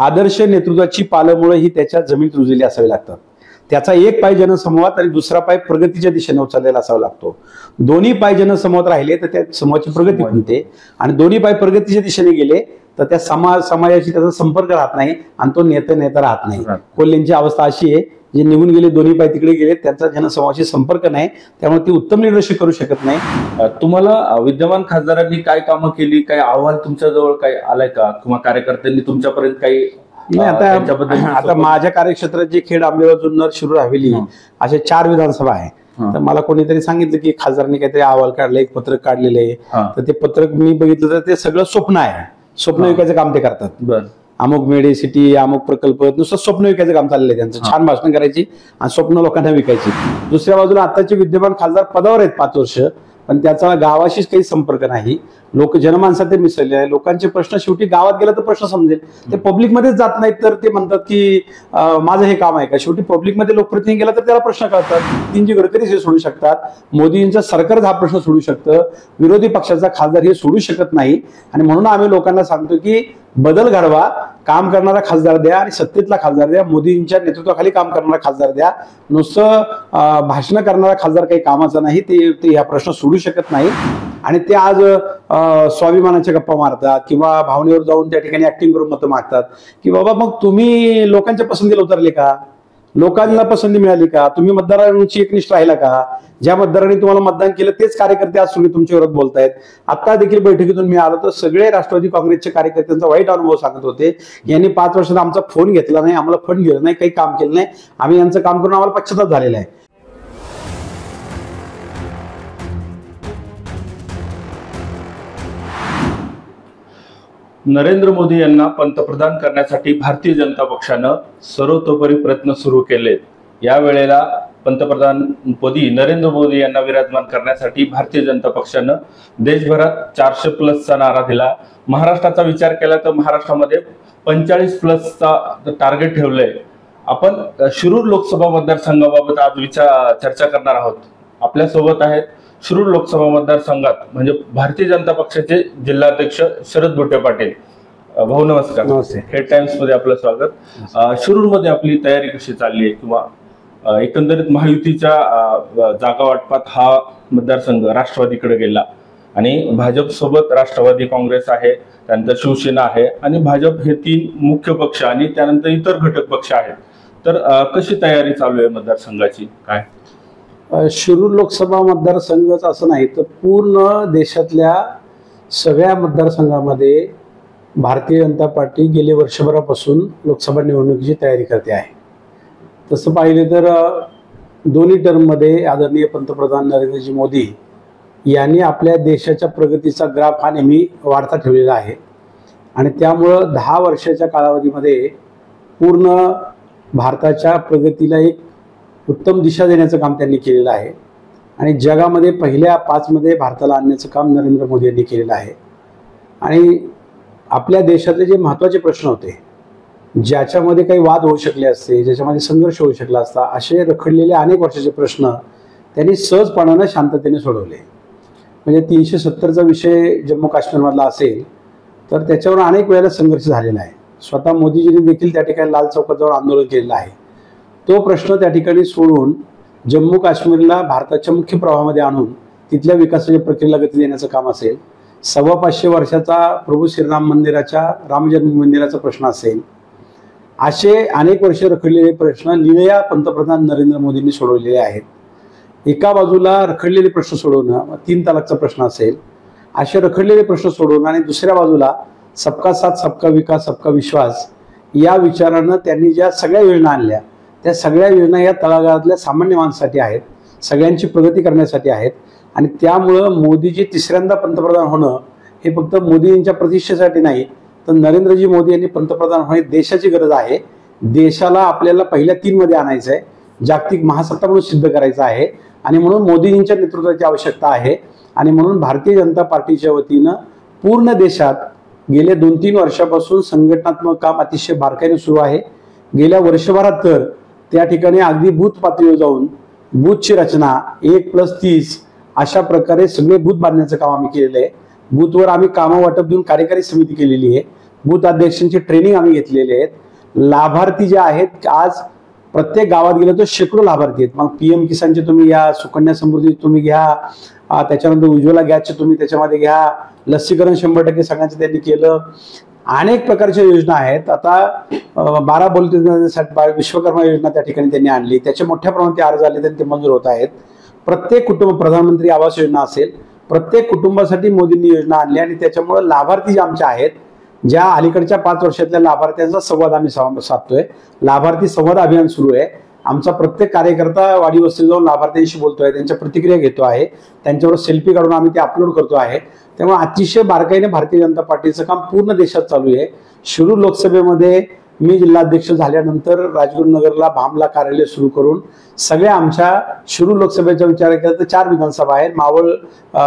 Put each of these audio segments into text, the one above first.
आदर्श नेतृत्वाची पालमुळे ही त्याच्या जमिनीत रुजलेली असावी लागतात. त्याचा एक पाय जनसमूहात आणि दुसरा पाय प्रगतीच्या दिशेने उचललेला असावा लागतो. दोन्ही पाय जनसमूहात राहिले तर त्या समूहाची प्रगती होते आणि दोन्ही पाय प्रगतीच्या दिशेने गेले तर त्या समाजाशी त्याचा संपर्क राहत नाही आणि तो नेता राहत नाही. कोल्हेंची अवस्था अशी आहे, जे निघून गेले दोन्ही पाय तिकडे गेले, त्यांचा जनसमूहाशी संपर्क नाही, त्यामुळे ती उत्तम लिडरशिप करू शकत नाही. तुम्हाला विद्यमान खासदारांनी काय कामं केली, काय अहवाल तुमच्याजवळ काय आलाय का, किंवा कार्यकर्त्यांनी तुमच्यापर्यंत काही नाही? आता माझ्या कार्यक्षेत्रात जे खेड, आंबेगाव, जुन्नर, शिरूर, हवेली असे 4 विधानसभा आहे. तर मला कोणीतरी सांगितलं की खासदारांनी काहीतरी अहवाल काढला, एक पत्रक काढलेलं आहे. तर ते पत्रक मी बघितलं तर ते सगळं स्वप्न आहे. स्वप्न विकायचं काम ते करतात. अमुक मेडी सिटी, अमुक प्रकल्प, नुसतं स्वप्न विकायचं काम चाललंय त्यांचं. छान भाषण करायची आणि स्वप्न लोकांना विकायची. दुसऱ्या बाजूला आताचे विद्यमान खासदार पदावर आहेत 5 वर्ष, पण त्याचा गावाशीच काही संपर्क नाही. लोक जनमानसात ते मिसळले आहे. लोकांचे प्रश्न शेवटी गावात गेला तर प्रश्न समजेल, ते पब्लिकमध्येच जात नाहीत. तर ते म्हणतात की माझं हे काम आहे का? शेवटी पब्लिकमध्ये लोकप्रतिनिधी गेला तर त्याला प्रश्न कळतात. मोदींची गडकरी हे सोडू शकतात, मोदींचं सरकारच हा प्रश्न सोडू शकतं, विरोधी पक्षाचा खासदार हे सोडू शकत नाही. आणि म्हणून आम्ही लोकांना सांगतो की बदल घडवा, काम करणारा खासदार द्या आणि सत्तेतला खासदार द्या, मोदींच्या नेतृत्वाखाली काम करणारा खासदार द्या. नुसतं भाषण करणारा खासदार काही कामाचा नाही, ते हा प्रश्न सोडू शकत नाही. आणि ते आज स्वाभिमानाच्या गप्पा मारतात किंवा भावनेवर जाऊन त्या ठिकाणी ऍक्टिंग करून मतं मागतात की बाबा मग तुम्ही लोकांच्या पसंतीला उतरले का? लोकांना पसंती मिळाली का? तुम्ही मतदारांची एकनिष्ठ राहिला का? ज्या मतदारांनी तुम्हाला मतदान केलं तेच कार्यकर्ते आज तुम्ही तुमच्या विरोधात बोलतायत. आता देखील बैठकीतून मी आलो तर सगळे राष्ट्रवादी काँग्रेसचे कार्यकर्त्यांचा वाईट अनुभव सांगत होते. यांनी 5 वर्षात आमचा फोन घेतला नाही, आम्हाला फंड दिला नाही, काही काम केलं नाही, आम्ही यांचं काम करून आम्हाला पश्चाताप झालेला आहे. नरेंद्र मोदी यांना पंतप्रधान करण्यासाठी भारतीय जनता पक्षानं सर्वतोपरी प्रयत्न सुरू केलेत. या वेळेला पंतप्रधानपदी नरेंद्र मोदी यांना विराजमान करण्यासाठी भारतीय जनता पक्षानं देशभरात 400+ नारा दिला. महाराष्ट्राचा विचार केला तर महाराष्ट्रामध्ये 45+चा टार्गेट ठेवलंय. आपण शिरूर लोकसभा मतदारसंघाबाबत आज चर्चा करणार आहोत. आपल्यासोबत आहेत शिरूर लोकसभा मतदारसंघात म्हणजे भारतीय जनता पक्षाचे जिल्हाध्यक्ष शरद बुट्टे पाटील. भाऊ नमस्कार. हेड टाइम्स मध्ये आपलं स्वागत. शिरूर मध्ये आपली तयारी कशी चालली आहे, किंवा एकंदरीत महायुतीच्या जागा वाटपात हा मतदारसंघ राष्ट्रवादीकडे गेला आणि भाजप सोबत राष्ट्रवादी काँग्रेस आहे, त्यानंतर शिवसेना आहे आणि भाजप हे 3 मुख्य पक्ष आणि त्यानंतर इतर घटक पक्ष आहेत. तर कशी तयारी चालू आहे मतदारसंघाची काय? शिरूर लोकसभा मतदारसंघच असं नाही तर पूर्ण देशातल्या सगळ्या मतदारसंघामध्ये भारतीय जनता पार्टी गेले वर्षभरापासून लोकसभा निवडणुकीची तयारी करते आहे. तसं पाहिले तर दोन्ही टर्ममध्ये आदरणीय पंतप्रधान नरेंद्रजी मोदी यांनी आपल्या देशाच्या प्रगतीचा ग्राफ हा नेहमी वाढता ठेवलेला आहे आणि त्यामुळं 10 वर्षाच्या कालावधीमध्ये पूर्ण भारताच्या प्रगतीला एक उत्तम दिशा देण्याचं काम त्यांनी केलेलं आहे आणि जगामध्ये पहिल्या 5 मध्ये भारताला आणण्याचं काम नरेंद्र मोदी यांनी केलेलं आहे. आणि आपल्या देशातले जे महत्त्वाचे प्रश्न होते, ज्याच्यामध्ये काही वाद होऊ शकले असते, ज्याच्यामध्ये संघर्ष होऊ शकला असता, असे रखडलेले अनेक वर्षाचे प्रश्न त्यांनी सहजपणानं शांततेने सोडवले. म्हणजे 370चा विषय जम्मू काश्मीरमधला असेल तर त्याच्यावर अनेक वेळेला संघर्ष झालेला आहे. स्वतः मोदीजींनी देखील त्या ठिकाणी लाल चौकात आंदोलन केलेलं आहे. तो प्रश्न त्या ठिकाणी सोडून जम्मू काश्मीरला भारताच्या मुख्य प्रवाहामध्ये आणून तिथल्या विकासाच्या प्रक्रियेला गती देण्याचं काम असेल, 525 वर्षाचा प्रभू श्रीराम मंदिराच्या राम जन्मभूमी मंदिराचा प्रश्न असेल, असे अनेक वर्ष रखडलेले प्रश्न लिहिलेल्या पंतप्रधान नरेंद्र मोदींनी सोडवलेले आहेत. एका बाजूला रखडलेले प्रश्न सोडवणं, 3 तलाकचा प्रश्न असेल, असे रखडलेले प्रश्न सोडवणं आणि दुसऱ्या बाजूला सबका साथ सबका विकास सबका विश्वास या विचारानं त्यांनी ज्या सगळ्या योजना आणल्या त्या सगळ्या योजना या तळागाळातल्या सामान्य माणसासाठी आहेत, सगळ्यांची प्रगती करण्यासाठी आहेत. आणि त्यामुळं मोदीजी 3ऱ्यांदा पंतप्रधान होणं हे फक्त मोदींच्या प्रतिष्ठेसाठी नाही तर नरेंद्रजी मोदी यांनी पंतप्रधान होणे देशाची गरज आहे. देशाला आपल्याला पहिल्या 3 मध्ये आणायचं आहे, जागतिक महासत्ता म्हणून सिद्ध करायचं आहे आणि म्हणून मोदींच्या नेतृत्वाची आवश्यकता आहे. आणि म्हणून भारतीय जनता पार्टीच्या वतीनं पूर्ण देशात गेल्या 2-3 वर्षापासून संघटनात्मक काम अतिशय बारकाईने सुरू आहे. गेल्या वर्षभरात तर त्या ठिकाणी अगदी बूथ पातळीवर जाऊन बूथची रचना 1+30 अशा प्रकारे सगळे बूथ बांधण्याचं काम आम्ही केलेलं आहे. बूथवर आम्ही कामं वाटप देऊन कार्यकारी समिती केलेली आहे. बूथ अध्यक्षांची ट्रेनिंग आम्ही घेतलेली आहेत. लाभार्थी जे आहेत आज प्रत्येक गावात गेलं तर शेकडो लाभार्थी आहेत. मग PM किसानचे तुम्ही घ्या, सुकन्या समृद्धी तुम्ही घ्या, त्याच्यानंतर उज्ज्वला गॅसचे तुम्ही त्याच्यामध्ये घ्या, लसीकरण 100% सगळ्यांचं त्यांनी केलं. अनेक प्रकारच्या योजना आहेत. आता 12 बोलण्यासाठी विश्वकर्मा योजना त्या ठिकाणी त्यांनी आणली, त्याचे मोठ्या प्रमाणात अर्ज आले ते मंजूर होत आहेत. प्रत्येक कुटुंब प्रधानमंत्री आवास योजना असेल, प्रत्येक कुटुंबासाठी मोदींनी योजना आणली आणि त्याच्यामुळे लाभार्थी जे आमचे आहेत, ज्या अलीकडच्या 5 वर्षातल्या लाभार्थ्यांचा संवाद आम्ही साधतोय. लाभार्थी संवाद अभियान सुरू आहे. आमचा प्रत्येक कार्यकर्ता वाडी वस्तीला जाऊन लाभार्थ्यांशी बोलतोय, त्यांच्या प्रतिक्रिया घेतो आहे, त्यांच्यावर सेल्फी काढून आम्ही ते अपलोड करतो आहे. त्यामुळे अतिशय बारकाईने भारतीय जनता पार्टीचं काम पूर्ण देशात चालू आहे. शिरूर लोकसभेमध्ये मी जिल्हाध्यक्ष झाल्यानंतर राजगुरुनगरला भामला कार्यालय सुरू करून सगळ्या आमच्या शिरूर लोकसभेचा विचार केला तर 4 विधानसभा आहेत. मावळ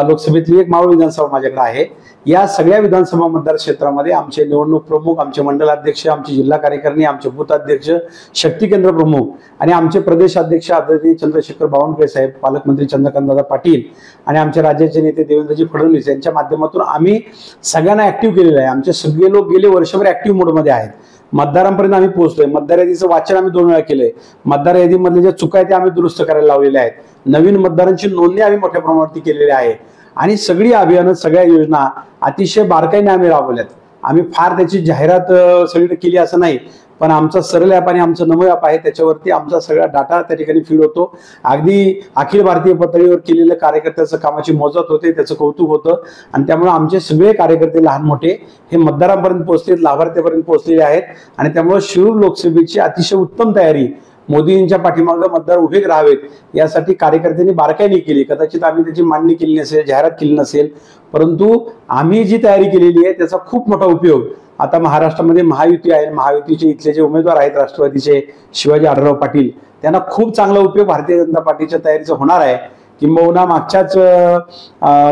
लोकसभेतली एक मावळ विधानसभा माझ्याकडे आहे. या सगळ्या विधानसभा मतदार क्षेत्रामध्ये आमचे निवडणूक प्रमुख, आमचे मंडलाध्यक्ष, आमचे जिल्हा कार्यकारिणी, आमचे बूथ अध्यक्ष, शक्ती केंद्र प्रमुख आणि आमचे प्रदेश अध्यक्ष आदरणीय चंद्रशेखर बावनकुळे साहेब, पालकमंत्री चंद्रकांतदादा पाटील आणि आमचे राज्याचे नेते देवेंद्रजी फडणवीस यांच्या माध्यमातून आम्ही सगळ्यांना ऍक्टिव्ह केलेलं आहे. आमचे सगळे लोक गेले वर्षभर ऍक्टिव्ह मोडमध्ये आहेत. मतदारांपर्यंत आम्ही पोहोचलोय. मतदार यादीचं वाचन आम्ही 2 वेळा केलंय. मतदार यादीमधले ज्या चुका आहेत त्या आम्ही दुरुस्त करायला लावलेल्या आहेत. नवीन मतदारांची नोंदणी आम्ही मोठ्या प्रमाणावरती केलेली आहे आणि सगळी अभियानं, सगळ्या योजना अतिशय बारकाईने आम्ही राबवल्यात. आम्ही फार त्याची जाहिरात सगळीकडे केली असं नाही, पण आमचा सरळ ॲप आणि आमचं नमो ॲप आहे, त्याच्यावरती आमचा सगळा डाटा त्या ठिकाणी फीड होतो. अगदी अखिल भारतीय पातळीवर केलेल्या कार्यकर्त्याचं कामाची मोजत होते, त्याचं कौतुक होतं आणि त्यामुळे आमचे सगळे कार्यकर्ते लहान मोठे हे मतदारांपर्यंत पोहोचले, लाभार्थ्यापर्यंत पोहोचलेले आहेत आणि त्यामुळे शिरूर लोकसभेची अतिशय उत्तम तयारी मोदींच्या पाठीमागे मतदार उभे राहावेत यासाठी कार्यकर्त्यांनी बारकाईने केली. कदाचित आम्ही त्याची मांडणी केली नसेल, जाहिरात केली नसेल, परंतु आम्ही जी तयारी केलेली आहे त्याचा खूप मोठा उपयोग आता महाराष्ट्रामध्ये महायुती आहे. महायुतीचे इथले जे उमेदवार आहेत राष्ट्रवादीचे शिवाजी आढळराव पाटील, त्यांना खूप चांगला उपयोग भारतीय जनता पार्टीच्या तयारीचा होणार आहे. किंबहुना मागच्याच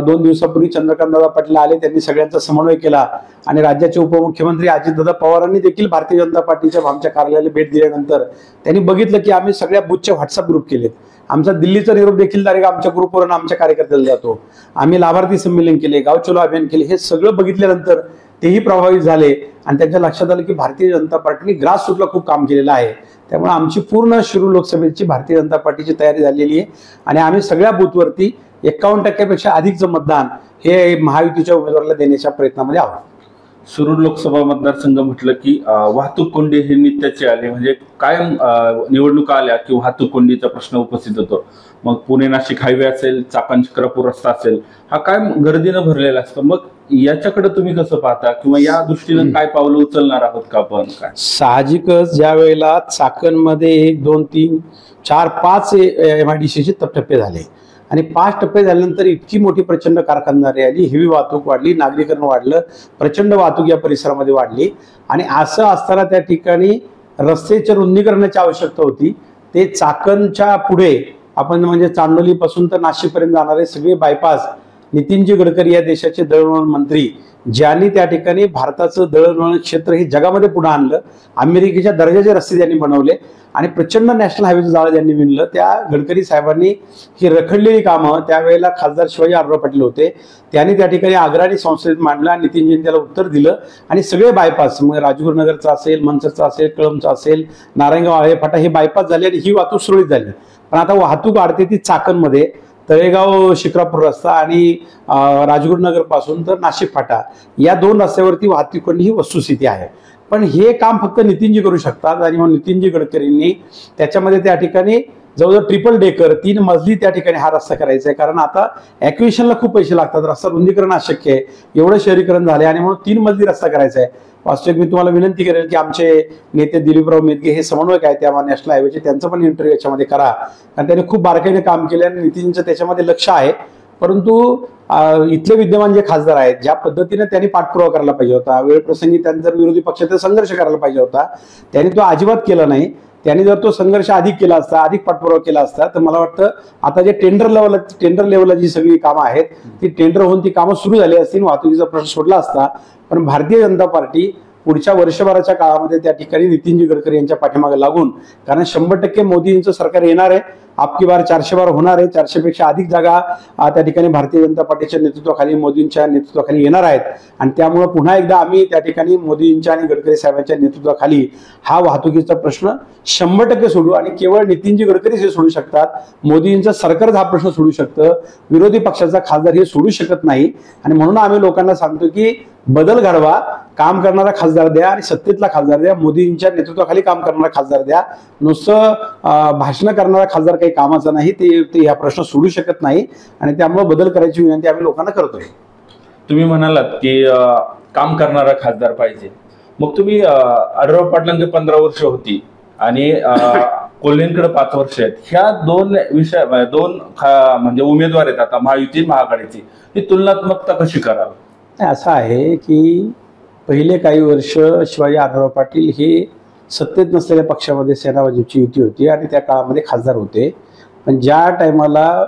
2 दिवसापूर्वी चंद्रकांतदादा पाटील आले, त्यांनी सगळ्यांचा समन्वय केला आणि राज्याचे उपमुख्यमंत्री अजितदादा पवारांनी देखील भारतीय जनता पार्टीच्या आमच्या कार्यालयाला भेट दिल्यानंतर त्यांनी बघितलं की आम्ही सगळ्या बूथचे व्हॉट्सअप ग्रुप केलेत. आमचा दिल्लीचा निरोप देखील डायरेक्ट आमच्या ग्रुपवरून आमच्या कार्यकर्त्याला जातो. आम्ही लाभार्थी संमेलन केले, गाव चलो अभियान केले. हे सगळं बघितल्यानंतर तेही प्रभावित झाले आणि त्यांच्या लक्षात आलं की भारतीय जनता पार्टीने ग्रासरूटला खूप काम केलेलं आहे. त्यामुळे आमची पूर्ण शिरूर लोकसभेची भारतीय जनता पार्टीची तयारी झालेली आहे आणि आम्ही सगळ्या बूथवरती 51% अधिकचं मतदान हे महायुतीच्या उमेदवाराला देण्याच्या प्रयत्नामध्ये आहोत. शिरूर लोकसभा मतदारसंघ म्हटलं की वाहतूक कोंडी ही नित्याची आली, म्हणजे कायम निवडणुका आल्या की वाहतूक कोंडीचा प्रश्न उपस्थित होतो. मग पुणे नाशिक हायवे असेल, चाकण शिक्रापूर रस्ता असेल, हा कायम गर्दीनं भरलेला असतो. मग याच्याकडे तुम्ही कसं पाहता किंवा या दृष्टीनं काय पावलं उचलणार आहोत का आपण? काय साहजिकच ज्या वेळेला चाकणमध्ये 1, 2, 3, 4, 5 MIDCचे टप्पे झाले आणि 5 टप्पे झाल्यानंतर इतकी मोठी प्रचंड कारखानदारी आली, हेवी वाहतूक वाढली, नागरीकरण वाढलं, प्रचंड वाहतूक या परिसरामध्ये वाढली आणि असं असताना त्या ठिकाणी रस्त्याच्या रुंदीकरणाची आवश्यकता होती. ते चाकणच्या पुढे आपण म्हणजे चांदोली पासून तर नाशिक पर्यंत जाणारे सगळे बायपास नितीनजी गडकरी या देशाचे दळणवळण मंत्री, ज्यांनी त्या ठिकाणी भारताचं दळणवळण क्षेत्र हे जगामध्ये पुढे आणलं. अमेरिकेच्या दर्जाचे रस्ते त्यांनी बनवले आणि प्रचंड नॅशनल हायवेचं जाळं ज्यांनी विणलं, त्या गडकरी साहेबांनी ही रखडलेली कामं, त्यावेळेला खासदार शिवाजी आढळराव पाटील होते, त्यांनी त्या ठिकाणी अग्रणी संसदेत मांडलं आणि नितीनजींनी त्याला उत्तर दिलं आणि सगळे बायपास मग राजगुरुनगरचा असेल, मनसरचा असेल, कळंबचा असेल, नारायणगाव आळेफाटा हे बायपास झाले आणि ही वाहतूक सुरळीत झाली. पण आता वाहतूक वाढते ती चाकणमध्ये तळेगाव शिक्रापूर रस्ता आणि राजगुरुनगर पासून तर नाशिक फाटा या 2 रस्त्यावरती वाहतूक कोंडी ही वस्तुस्थिती आहे. पण हे काम फक्त नितीनजी करू शकतात आणि मग नितीनजी गडकरींनी त्याच्यामध्ये त्या ठिकाणी जवळजवळ 3 डेकर 3 मजली त्या ठिकाणी हा रस्ता करायचा आहे. कारण आता ॲक्विशनला खूप पैसे लागतात, रस्ता रुंदीकरण अशक्य आहे, एवढं शहरीकरण झाले आणि म्हणून 3 मजली रस्ता करायचा आहे. वास्तविक मी तुम्हाला विनंती करेल की आमचे नेते दिलीपराव मेदगे हे समन्वयक आहेत त्या नॅशनल हायवेचे, त्यांचं पण इंटरव्ह्यू याच्यामध्ये करा, कारण त्यांनी खूप बारकाईने काम केले आणि नितीनचं त्याच्यामध्ये लक्ष आहे. परंतु इथले विद्यमान जे खासदार आहेत ज्या पद्धतीने त्यांनी पाठपुरावा करायला पाहिजे होता, वेळ प्रसंगी त्यांनी जर विरोधी पक्षाचा संघर्ष करायला पाहिजे होता, त्यांनी तो अजिबात केला नाही. त्यांनी जर तो संघर्ष अधिक केला असता, अधिक पाठपुरावा केला असता तर मला वाटतं आता जे टेंडर लेवलला जी सगळी कामं आहेत ती टेंडर होऊन ती कामं सुरू झाली असती, वाहतुकीचा प्रश्न सोडला असता. पण भारतीय जनता पार्टी पुढच्या वर्षभराच्या काळामध्ये त्या ठिकाणी नितीनजी गडकरी यांच्या पाठीमागे लागून, कारण 100% मोदींचं सरकार येणार आहे आपकी बार 400 बार होणार आहे. 400 पेक्षा अधिक जागा त्या ठिकाणी भारतीय जनता पार्टीच्या नेतृत्वाखाली, मोदींच्या नेतृत्वाखाली येणार आहेत. आणि त्यामुळे पुन्हा एकदा आम्ही त्या ठिकाणी मोदींच्या आणि गडकरी साहेबांच्या नेतृत्वाखाली हा वाहतुकीचा प्रश्न 100% सोडू. आणि केवळ नितीनजी गडकरीच हे सोडू शकतात, मोदींचं सरकारच हा प्रश्न सोडू शकतं, विरोधी पक्षाचा खासदार हे सोडू शकत नाही. आणि म्हणून आम्ही लोकांना सांगतो की बदल घडवा, काम करणारा खासदार द्या आणि सत्तेतला खासदार द्या, मोदींच्या नेतृत्वाखाली काम करणारा खासदार द्या. नुसतं भाषण करणारा खासदार काही कामाचा नाही, ते हा प्रश्न सोडू शकत नाही. आणि त्यामुळे बदल करायची विनंती आम्ही लोकांना करतोय. तुम्ही म्हणालात की काम करणारा खासदार पाहिजे. मग तुम्ही आढळराव पाटलांकडे 15 वर्ष होती आणि कोल्हेंकडे 5 वर्ष आहेत. ह्या दोन म्हणजे उमेदवार आहेत आता महायुती महाआघाडीची, ही तुलनात्मकता कशी कराल? असं आहे की पहिले काही वर्ष शिवाजी आढळराव पाटील हे सत्तेत नसलेल्या पक्षामध्ये सेना भाजपची युती होती आणि त्या काळामध्ये खासदार होते. पण ज्या टायमाला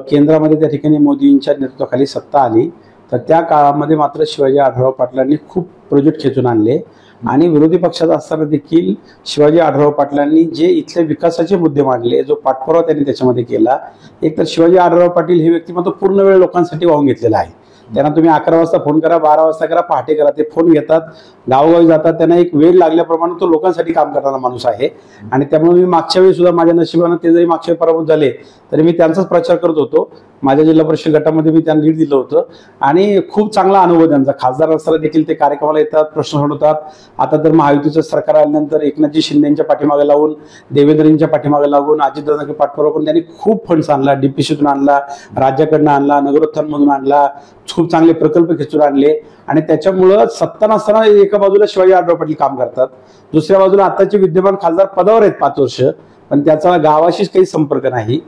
केंद्रामध्ये त्या ठिकाणी मोदींच्या नेतृत्वाखाली सत्ता आली, तर त्या काळामध्ये मात्र शिवाजी आढळराव पाटलांनी खूप प्रोजेक्ट खेचून आणले. आणि विरोधी पक्षात असताना देखील शिवाजी आढळराव पाटलांनी जे इथले विकासाचे मुद्दे मांडले, जो पाठपुरावा त्यांनी त्याच्यामध्ये केला. एक तर शिवाजी आढळराव पाटील हे व्यक्तिमत्व पूर्ण वेळ लोकांसाठी वाहून घेतलेलं आहे. त्यांना तुम्ही 11 वाजता फोन करा, 12 वाजता करा, पहाटे करा, ते फोन घेतात, गावोगावी जातात. त्यांना एक वेळ लागल्याप्रमाणे तो लोकांसाठी काम करणारा माणूस आहे. आणि त्यामुळे मी मागच्या वेळी सुद्धा माझ्या नशिबानं ते जरी मागच्या वेळी पराभूत झाले तरी मी त्यांचाच प्रचार करत होतो. माझ्या जिल्हा परिषद गटामध्ये मी त्यांना लीड दिलं होतं आणि खूप चांगला अनुभव त्यांचा. खासदार असताना देखील ते कार्यक्रमाला येतात, प्रश्न सोडवतात. आता तर महायुतीचं सरकार आल्यानंतर एकनाथजी शिंदेच्या पाठीमागे लागून, देवेंद्रजींच्या पाठीमागे लागून, अजितदादांचे पाठपुरावा करून त्यांनी खूप फंड्स आणला, डीपीसीतून आणला, राज्याकडनं आणला, नगरोत्थानमधून आणला, खूप चांगले प्रकल्प खेचून आणले. आणि त्याच्यामुळं सत्ता नसताना एका बाजूला शिवाजी आढळराव पाटील काम करतात, दुसऱ्या बाजूला आताचे विद्यमान खासदार पदावर आहेत 5 वर्ष, पण त्याचा गावाशीच काही संपर्क नाही.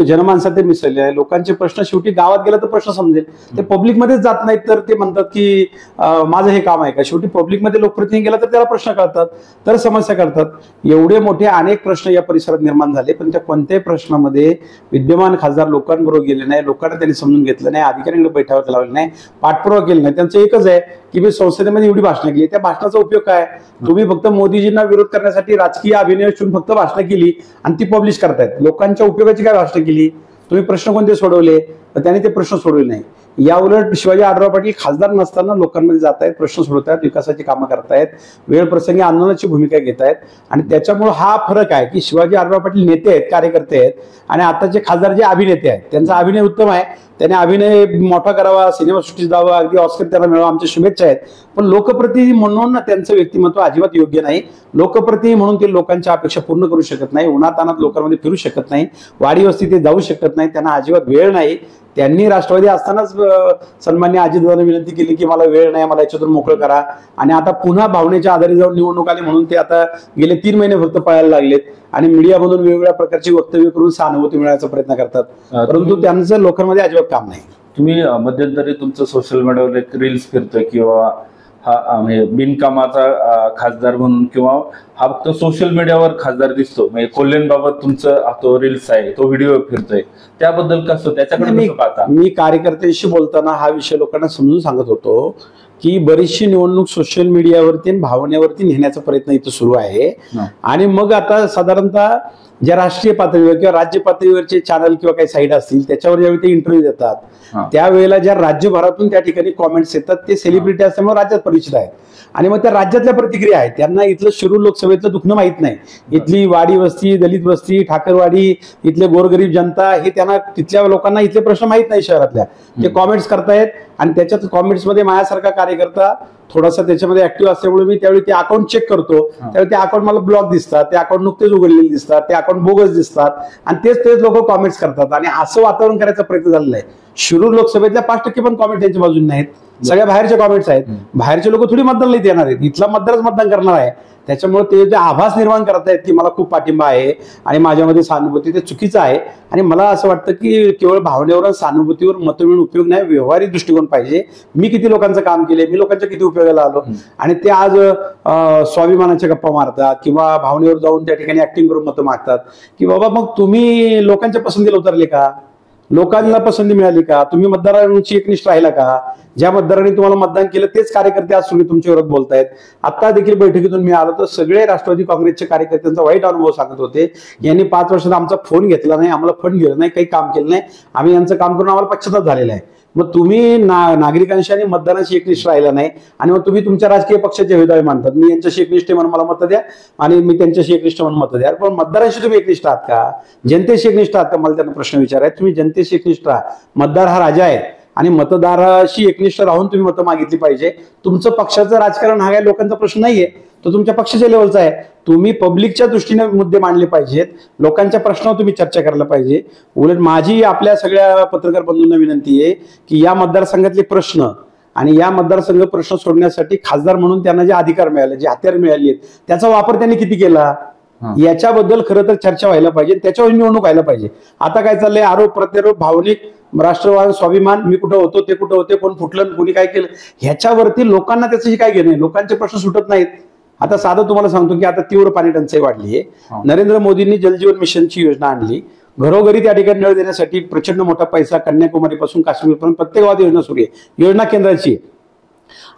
जनमानसात ते मिसळले आहे. लोकांचे प्रश्न शेवटी गावात गेला तर प्रश्न समजेल, ते पब्लिकमध्येच जात नाहीत. तर ते म्हणतात की माझं हे काम आहे का? शेवटी पब्लिकमध्ये लोकप्रतिनिधी गेला तर त्याला प्रश्न कळतात, तर समस्या कळतात. एवढे मोठे अनेक प्रश्न या परिसरात निर्माण झाले, पण त्या कोणत्याही प्रश्नामध्ये विद्यमान खासदार लोकांबरोबर गेले नाही, लोकांना त्यांनी समजून घेतलं नाही, अधिकाऱ्यांना बैठक लावली नाही, पाठपुरावा केला नाही. त्यांचं एकच आहे की मी संसदेमध्ये एवढी भाषणं केली, त्या भाषणाचा उपयोग काय? तुम्ही फक्त मोदीजींना विरोध करण्यासाठी राजकीय अभिनय ठेवून फक्त भाषणं केली आणि ती पब्लिश करतायत. लोकांच्या उपयोगाची काय भाषणं केली? तुम्ही प्रश्न कोणते सोडवले? तर त्यांनी ते प्रश्न सोडवले नाही. या उलट शिवाजी आढळराव पाटील खासदार नसताना लोकांमध्ये जात आहेत, प्रश्न सोडवतायत, विकासाची कामं करतायत, वेळ प्रसंगी आंदोलनाची भूमिका घेत आहेत. आणि त्याच्यामुळे हा फरक आहे की शिवाजी आढळराव पाटील नेते आहेत, कार्यकर्ते आहेत, आणि आताचे खासदार जे अभिनेते आहेत त्यांचा अभिनय उत्तम आहे. त्याने अभिनय मोठा करावा, सिनेमा सृष्टीत जावा, अगदी ऑस्कर त्याला मिळावा, आमच्या शुभेच्छा आहेत. पण लोकप्रतिनिधी म्हणून त्यांचं व्यक्तिमत्व अजिबात योग्य नाही. लोकप्रतिनिधी म्हणून ते लोकांच्या अपेक्षा पूर्ण करू शकत नाही, उन्हातानात लोकांमध्ये फिरू शकत नाही, वाडी वस्ती ते जाऊ शकत नाही, त्यांना अजिबात वेळ नाही. त्यांनी राष्ट्रवादी असतानाच सन्मान्य अजितदादांना विनंती केली की मला वेळ नाही, मला याच्यातून मोकळं करा. आणि आता पुन्हा भावनेच्या आधारे जाऊन निवडणूक आली म्हणून ते आता गेले 3 महिने फक्त पळायला लागलेत आणि मीडियामधून वेगवेगळ्या प्रकारची वक्तव्य करून सहानुभूती मिळवण्याचा प्रयत्न करतात, परंतु त्यांचं लोकांमध्ये अजिबात काम नाही. तुम्ही मध्यंतरी तुमचं सोशल मीडियावर एक रील्स फिरतोय किंवा हा म्हणजे बिनकामाचा खासदार म्हणून, किंवा हा फक्त सोशल मीडियावर खासदार दिसतो, म्हणजे कोल्हेंबाबत तुमचं तो रील्स आहे, तो व्हिडिओ फिरतोय, त्याबद्दल कसं, त्याच्याकडे कसं पाहता? मी कार्यकर्त्यांशी बोलताना हा विषय लोकांना समजून सांगत होतो की बरीचशी निवडणूक सोशल मीडियावरती आणि भावनेवरती नेण्याचा प्रयत्न इथं सुरू आहे. आणि मग आता साधारणतः ज्या राष्ट्रीय पातळीवर किंवा राज्य पातळीवरचे चॅनल किंवा काही साईट असतील त्याच्यावर ज्यावेळी ते इंटरव्ह्यू देतात त्यावेळेला ज्या राज्यभरातून त्या ठिकाणी कॉमेंट्स येतात, ते सेलिब्रिटी असल्यामुळे राज्यात परिचित आहेत. आणि मग त्या राज्यातल्या प्रतिक्रिया आहेत, त्यांना इथलं शिरूर लोकसभेतलं दुखणं माहित नाही. इथली वाडी वस्ती, दलित वस्ती, ठाकरवाडी, इथले गोरगरीब जनता, हे त्यांना तिथल्या लोकांना इथले प्रश्न माहित नाही शहरातल्या. ते कॉमेंट्स करतायत आणि त्याच्यात कॉमेंट्समध्ये माझ्यासारखा कार्यकर्ता थोडासा त्याच्यामध्ये ऍक्टिव्ह असल्यामुळे मी त्यावेळी ते अकाउंट चेक करतो, त्यावेळी ते अकाउंट मला ब्लॉक दिसतात, ते अकाउंट नुकतेच उघडलेले दिसतात, ते अकाउंट बोगस दिसतात आणि तेच लोक कॉमेंट्स करतात. आणि असं वातावरण करायचा प्रयत्न झालेला आहे. शिरूर लोकसभेतल्या 5% पण कॉमेंट त्यांच्या बाजूने नाहीत, सगळ्या बाहेरच्या कॉमेंट्स आहेत. बाहेरचे लोक थोडी मतदानला येणार आहेत, इथला मतदारच मतदान करणार आहे. त्याच्यामुळे ते जे आभास निर्माण करतायत की मला खूप पाठिंबा आहे आणि माझ्यामध्ये सहानुभूती, ते चुकीचं आहे. आणि मला असं वाटतं की केवळ भावनेवर सहानुभूतीवर मतं मिळून उपयोग नाही, व्यवहारिक दृष्टिकोन पाहिजे. मी किती लोकांचं काम केले, मी लोकांच्या किती उपयोगाला आलो, आणि ते आज स्वाभिमानाच्या गप्पा मारतात किंवा भावनेवर जाऊन त्या ठिकाणी ऍक्टिंग करून मतं मागतात की बाबा मग तुम्ही लोकांच्या पसंतीला उतरले का? लोकांना पसंती मिळाली का? तुम्ही मतदारांची एकनिष्ठ राहिला का? ज्या मतदारांनी तुम्हाला मतदान केलं तेच कार्यकर्ते आज तुम्ही तुमच्या विरोधात बोलतायत. आता देखील बैठकीतून मी आलो तर सगळे राष्ट्रवादी काँग्रेसचे कार्यकर्त्यांचा वाईट अनुभव सांगत होते. यांनी 5 वर्षात आमचा फोन घेतला नाही, आम्हाला फंड दिला नाही, काही काम केलं नाही, आम्ही यांचं काम करून आम्हाला पश्चाताप झालेला आहे. मग तुम्ही नागरिकांशी आणि मतदारांशी एकनिष्ठ राहिला नाही आणि मग तुम्ही तुमच्या राजकीय पक्षाचे विधायक मानतात. मी यांच्याशी एकनिष्ठ म्हणून मला मतं द्या आणि मी त्यांच्याशी एकनिष्ठ म्हणून मतं द्या. पण मतदारांशी तुम्ही एकनिष्ठ आहात का? जनतेशी एकनिष्ठ आहात का? मला त्यांना प्रश्न विचारायचा. तुम्ही जनतेशी एकनिष्ठ राहा. मतदार हा राजा आहे आणि मतदाराशी एकनिष्ठ राहून तुम्ही मतं मागितली पाहिजे. तुमचं पक्षाचं राजकारण हा काही लोकांचा प्रश्न नाहीये, तो तुमच्या पक्षाच्या लेवलचा आहे. तुम्ही पब्लिकच्या दृष्टीने मुद्दे मांडले पाहिजेत, लोकांच्या प्रश्नावर तुम्ही चर्चा करायला पाहिजे. उलट माझी आपल्या सगळ्या पत्रकार बंधूंना विनंती आहे की या मतदारसंघातले प्रश्न आणि या मतदारसंघ प्रश्न सोडण्यासाठी खासदार म्हणून त्यांना जे अधिकार मिळाले, जे हत्यार मिळाली आहेत, त्याचा वापर त्यांनी किती केला याच्याबद्दल खरं तर चर्चा व्हायला पाहिजे. त्याच्यावर निवडणूक व्हायला पाहिजे. आता काय चाललंय? आरोप प्रत्यारोप, भावनिक राष्ट्रवाद, स्वाभिमान, मी कुठं होतो, ते कुठं होते, कोण फुटलं, कोणी काय केलं, ह्याच्यावरती लोकांना त्याच्याशी काय घेणं. लोकांचे प्रश्न सुटत नाहीत. आता साधं तुम्हाला सांगतो की आता तीव्र पाणी टंचाई वाढली आहे. नरेंद्र मोदींनी जलजीवन मिशनची योजना आणली. घरोघरी त्या ठिकाणी नळ देण्यासाठी प्रचंड मोठा पैसा कन्याकुमारी पासून काश्मीरपर्यंत प्रत्येक गावात योजना सुरू आहे. योजना केंद्राची आहे.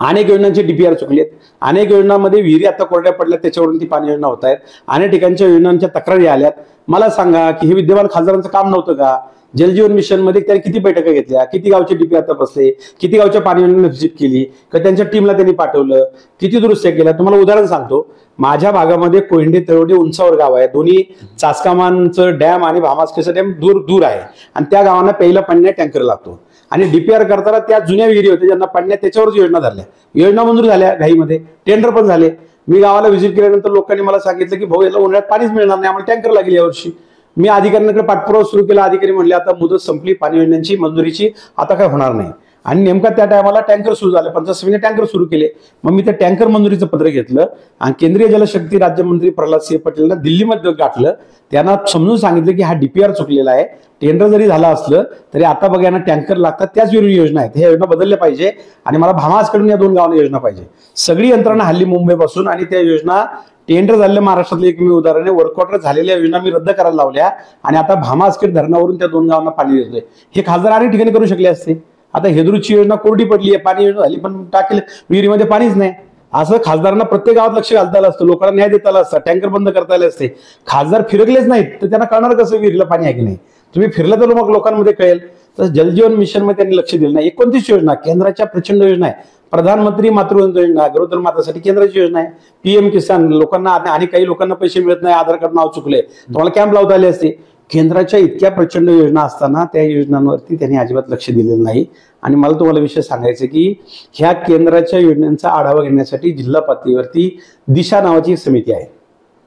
अनेक योजनांचे डीपीआर चुकलेत. अनेक योजनांमध्ये विहिरी आता कोरड्या पडल्या, त्याच्यावरून ती पाणी योजना होत आहेत. अनेक ठिकाणच्या योजनांच्या तक्रारी आल्यात. मला सांगा की हे विद्यमान खासदारांचं काम नव्हतं का? जलजीवन मिशन मध्ये त्यांनी किती बैठका घेतल्या, किती गावचे डीपीआर तपासले, किती गावच्या पाणी योजनेला व्हिजिट केली, का त्यांच्या टीमला त्यांनी पाठवलं, किती दुरुस्त्या केल्या. तुम्हाला उदाहरण सांगतो. माझ्या भागामध्ये कोयंडे तळवडे उंचावर गाव आहे. दोन्ही चासकामांचं डॅम आणि भामासकेचं डॅम दूर आहे आणि त्या गावांना प्यायला पाणी टँकर लागतो. आणि डीपीआर करताना त्या जुन्या विहिरी होत्या ज्यांना पाण्यात, त्याच्यावरच योजना झाल्या. योजना मंजूर झाल्या घाईमध्ये, टेंडर पण झाले. मी गावाला व्हिजिट केल्यानंतर लोकांनी मला सांगितलं की भाऊ याला उन्हाळ्यात पाणीच मिळणार नाही, आम्हाला टँकर लागेल यावर्षी. मी अधिकाऱ्यांकडे पाठपुरावा सुरू केला. अधिकारी म्हणले आता मुदत संपली पाणी योजनांची मंजुरीची, आता काय होणार नाही. आणि नेमका त्या टायमाला टँकर सुरू झाले. 50 टँकर सुरू केले. मग मी त्या टँकर मंजुरीचं पत्र घेतलं आणि केंद्रीय जलशक्ती राज्यमंत्री प्रल्हाद सिंह पटेलला दिल्लीमध्ये गाठलं. त्यांना समजून सांगितलं की हा डीपीआर चुकलेला आहे. टेंडर जरी झालं असलं तरी आता बघा यांना टँकर लागतात, त्याच वेळी योजना आहेत. ह्या योजना बदलल्या पाहिजे आणि मला भामाजकडून या 2 गावांना योजना पाहिजे. सगळी यंत्रणा हल्ली मुंबईपासून आणि त्या योजना टेंडर झालेल्या महाराष्ट्रातले एकमेव उदाहरण आहे. वर्कऑर्डर झालेल्या योजना मी रद्द करायला लावल्या आणि आता भामाजखेड धरणावरून त्या 2 गावांना पाणी देतोय. हे खासदार अनेक ठिकाणी करू शकले असते. आता हेदरूची योजना कोरडी पडली आहे, पाणी योजना झाली पण टाकेल विहिरीमध्ये पाणीच नाही. असं खासदारांना प्रत्येक गावात लक्ष घालता आलं असतं, लोकांना न्याय देता आला असता, टँकर बंद करता आले असते. खासदार फिरकलेच नाहीत तर त्यांना कळणार कसं विहिरीला पाणी आहे की नाही? तुम्ही फिरलं तर मग लोकांमध्ये कळेल. तर जलजीवन मिशन मध्ये त्यांनी लक्ष दिलं नाही. 29 योजना केंद्राच्या प्रचंड योजना आहे. प्रधानमंत्री मातृवंदना योजना, गरोदर मातासाठी केंद्राची योजना आहे. पीएम किसान, लोकांना आणि काही लोकांना पैसे मिळत नाही, आधार कार्ड नाव चुकले, तुम्हाला कॅम्प लावता आले असते. केंद्राच्या इतक्या प्रचंड योजना असताना त्या योजनांवरती त्यांनी अजिबात लक्ष दिलेलं नाही. आणि मला तुम्हाला विषय सांगायचं की ह्या केंद्राच्या योजनांचा आढावा घेण्यासाठी जिल्हा पातळीवरती दिशा नावाची समिती आहे.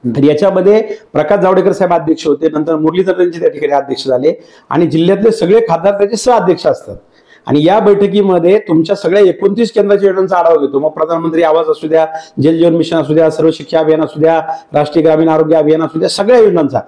तर याच्यामध्ये प्रकाश जावडेकर साहेब अध्यक्ष होते, नंतर मुरलीधर त्यांचे त्या ठिकाणी अध्यक्ष झाले आणि जिल्ह्यातले सगळे खासदार त्याचे सहअध्यक्ष असतात. आणि या बैठकीमध्ये तुमच्या सगळ्या 29 केंद्राच्या योजनांचा आढावा घेतो. मग प्रधानमंत्री आवास असू द्या, जलजीवन मिशन असू द्या, सर्व शिक्षा अभियान असू द्या, राष्ट्रीय ग्रामीण आरोग्य अभियान असू द्या, सगळ्या योजनांचा,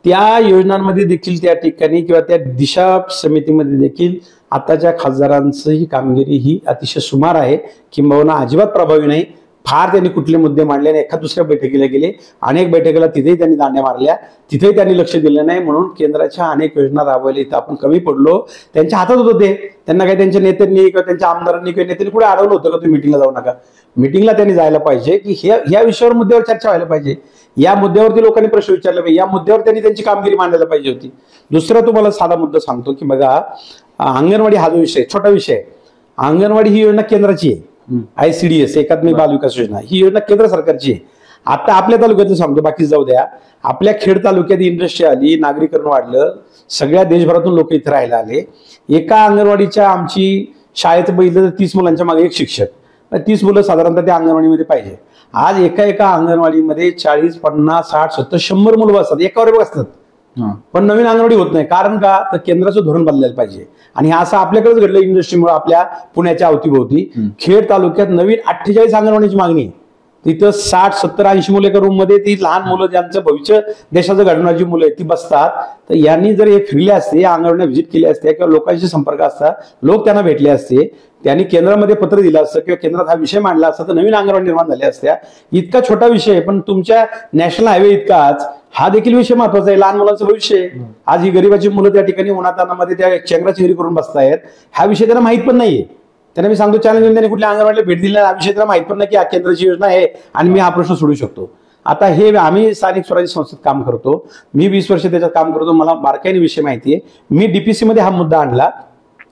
त्या योजनांमध्ये देखील त्या ठिकाणी किंवा त्या दिशा समितीमध्ये देखील आताच्या खासदारांची ही कामगिरी ही अतिशय सुमार आहे, किंबहुना अजिबात प्रभावी नाही. फार त्यांनी कुठले मुद्दे मांडले नाही. एका दुसऱ्या बैठकीला गेले, अनेक बैठकीला तिथेही त्यांनी दांड्या मारल्या, तिथेही त्यांनी लक्ष दिलं नाही. म्हणून केंद्राच्या अनेक योजना राबवल्या इथं आपण कमी पडलो. त्यांच्या हातात होते, त्यांना काही त्यांच्या नेत्यांनी किंवा त्यांच्या आमदारांनी किंवा नेत्यांनी कुठे अडवलं होतं का तुम्ही मिटिंगला जाऊ नका? मिटिंगला त्यांनी जायला पाहिजे की ह्या विषयावर मुद्द्यावर चर्चा व्हायला पाहिजे. या मुद्द्यावरती लोकांनी प्रश्न विचारले पाहिजे. या मुद्द्यावर त्यांनी त्यांची कामगिरी मांडायला पाहिजे होती. दुसरा तुम्हाला साधा मुद्दा सांगतो की बघा, अंगणवाडी हा जो विषय, छोटा विषय आहे. अंगणवाडी ही योजना केंद्राची आहे. ICDS एकात्मिक बाल विकास योजना ही योजना केंद्र सरकारची आहे. आता आपल्या तालुक्यातलं सांगतो, बाकी जाऊ द्या. आपल्या खेड तालुक्यात इंडस्ट्री आली, नागरीकरण वाढलं, सगळ्या देशभरातून लोक इथे राहायला आले. एका अंगणवाडीच्या आमची शाळेचं बघितलं तर 30 मुलांच्या मागे एक शिक्षक, 30 मुलं साधारणतः त्या अंगणवाडीमध्ये पाहिजे. आज एका अंगणवाडीमध्ये 40, 50, 60, 70, 100 मुलं बसतात, एकावर बसतात. पण नवीन अंगणवाडी होत नाही. कारण का? तर केंद्राचं धोरण बदलायला पाहिजे. आणि असं आपल्याकडेच घडलं इंडस्ट्रीमुळे आपल्या पुण्याच्या अवतीभोवती. खेड तालुक्यात नवीन 48 अंगणवाडीची मागणी. तिथं 60, 70, 80 मुलं एका रूम मध्ये, ती लहान मुलं ज्यांचं भविष्य देशाचं घडवणारी मुलं आहेत ती बसतात. तर यांनी जर हे फिरले असते, अंगणवाडीला व्हिजिट केली असते किंवा लोकांशी संपर्क असता, लोक त्यांना भेटले असते, त्यांनी केंद्रामध्ये पत्र दिलं असतं किंवा केंद्रात हा विषय मांडला असता तर नवीन अंगणवाडी निर्माण झाल्या असत्या. इतका छोटा विषय पण तुमच्या नॅशनल हायवे इतकाच हा देखील विषय महत्वाचा आहे. लहान मुलांचं भविष्य आहे. आज ही गरीबाची मुलं त्या ठिकाणी उन्हातानामध्ये त्या चेंगराचेंगरी करून बसतायत. हा विषय त्यांना माहित पण नाहीये. त्यांना मी सांगतो चॅलेंज त्यांनी कुठल्या अंगणवाडीला भेट दिली हा विषय त्यांना माहित पण नाही की हा केंद्राची योजना आहे आणि मी हा प्रश्न सोडू शकतो. आता हे आम्ही स्थानिक स्वराज्य संस्थेत काम करतो. मी 20 वर्ष त्याच्यात काम करतो. मला बारकाईने विषय माहिती आहे. मी डीपीसी मध्ये हा मुद्दा आणला.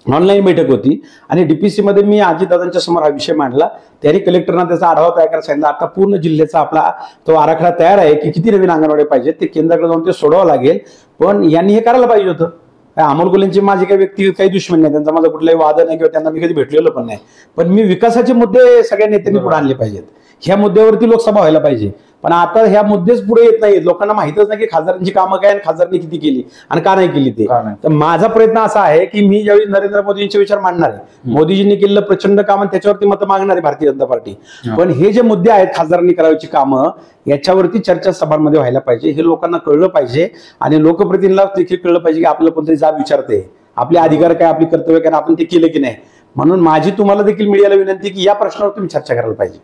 ऑनलाईन बैठक होती आणि डीपीसी मध्ये मी अजितदादांच्या समोर हा विषय मांडला. त्यांनी कलेक्टरना त्याचा आढावा तयार करायला सांगितला. आता पूर्ण जिल्ह्याचा आपला तो आराखडा तयार आहे की किती नवीन अंगणवाडी पाहिजेत ते केंद्राकडे जाऊन ते सोडावं लागेल. पण यांनी हे करायला पाहिजे होतं. अमोल कोल्हेंची माझी काही व्यक्ती काही दुश्मन नाही. त्यांचा माझा कुठलाही वाद नाही किंवा त्यांना मी कधी भेटलेलो पण नाही. पण मी विकासाचे मुद्दे सगळ्या नेत्यांनी पुढे आणले पाहिजेत. ह्या मुद्द्यावरती लोकसभा व्हायला पाहिजे. पण आता ह्या मुद्देच पुढे येत नाहीत. लोकांना माहितच नाही की खासदारांची कामं काय आणि खासदारांनी किती केली आणि का नाही केली ते. तर माझा प्रयत्न असा आहे की मी ज्यावेळी नरेंद्र मोदींचे विचार मांडणार आहे, मोदीजींनी केलेलं प्रचंड काम आणि त्याच्यावरती मतं मागणार आहे भारतीय जनता पार्टी. पण हे जे मुद्दे आहेत खासदारांनी करायची कामं याच्यावरती चर्चा सभांमध्ये व्हायला पाहिजे. हे लोकांना कळलं पाहिजे आणि लोकप्रतिनिधींना देखील कळलं पाहिजे की आपलं कोणतरी जाब विचारते, आपले अधिकार काय, आपली कर्तव्य काय, आपण ते केलं की नाही. म्हणून माझी तुम्हाला देखील मीडियाला विनंती की या प्रश्नावर तुम्ही चर्चा करायला पाहिजे.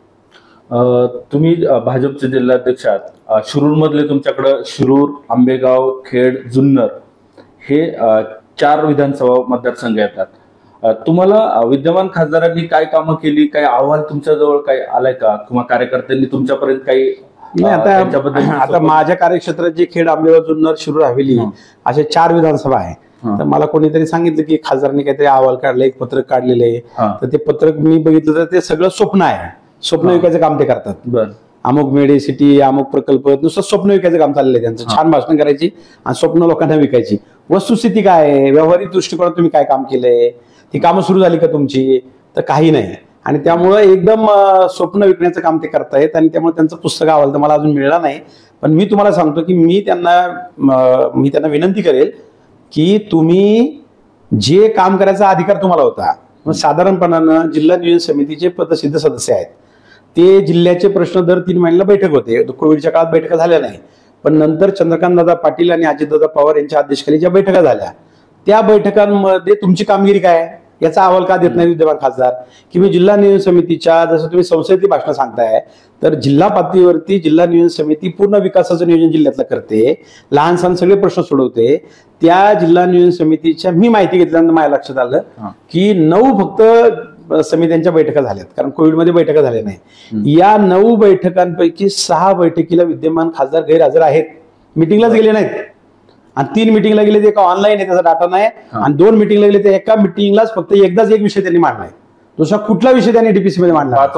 तुम्ही भाजपचे जिल्हाध्यक्ष आहात. शिरूर मधले तुमच्याकडे शिरूर, आंबेगाव, खेड, जुन्नर हे 4 विधानसभा मतदारसंघ येतात. तुम्हाला विद्यमान खासदारांनी काय कामं केली, काय अहवाल तुमच्याजवळ काय आलाय का किंवा कार्यकर्त्यांनी तुमच्यापर्यंत काही आता माझ्या कार्यक्षेत्रात जे खेड, आंबेगाव, जुन्नर, शिरूर, हवेली असे 4 विधानसभा आहे. तर मला कोणीतरी सांगितलं की खासदारांनी काहीतरी अहवाल काढले, एक पत्रक काढलेलं आहे. तर ते पत्रक मी बघितलं तर ते सगळं स्वप्न आहे. स्वप्न विकायचं काम ते करतात. अमुक मेडी सिटी, अमुक प्रकल्प, नुसतं स्वप्न विकायचं काम चाललंय त्यांचं. छान भाषण करायची आणि स्वप्न लोकांना विकायची. वस्तुस्थिती काय आहे, व्यावहारिक दृष्टिकोनात तुम्ही काय काम केलंय, ती कामं सुरू झाली का तुमची, तर काही नाही. आणि त्यामुळं एकदम स्वप्न विकण्याचं काम ते करतायत आणि त्यामुळे त्यांचं पुस्तक अहवाल तर मला अजून मिळाला नाही. पण मी तुम्हाला सांगतो की मी त्यांना विनंती करेल की तुम्ही जे काम करायचा अधिकार तुम्हाला होता, साधारणपणानं जिल्हा नियोजन समितीचे पदसिद्ध सदस्य आहेत. ते जिल्ह्याचे प्रश्न दर 3 महिन्याला बैठक होते. कोविडच्या काळात बैठका झाल्या नाही. पण नंतर चंद्रकांतदादा पाटील आणि अजितदादा पवार यांच्या अध्यक्षतेखाली ज्या बैठका झाल्या त्या बैठकांमध्ये तुमची कामगिरी काय याचा अहवाल का देत नाही विद्यमान खासदार? की मी जिल्हा नियोजन समितीच्या, जसं तुम्ही संसदेतली भाषणं सांगताय, तर जिल्हा पातळीवरती जिल्हा नियोजन समिती पूर्ण विकासाचं नियोजन जिल्ह्यातलं करते, लहान सहान सगळे प्रश्न सोडवते. त्या जिल्हा नियोजन समितीच्या मी माहिती घेतल्यानंतर माझ्या लक्षात आलं की 9 फक्त समित्यांच्या बैठका झाल्यात, कारण कोविडमध्ये बैठका झाल्या नाही. या 9 बैठकांपैकी 6 बैठकीला विद्यमान खासदार गैरहजर आहेत, मिटिंगलाच गेले नाहीत. आणि 3 मिटिंगला गेले ते एका ऑनलाईन आहे, त्याचा डाटा नाही. आणि 2 मिटिंगला गेले ते एका मिटिंगलाच फक्त एकदाच एक विषय त्यांनी मांडलाय. दुसरा कुठला विषय त्यांनी डीपीसी मध्ये मांडला? 5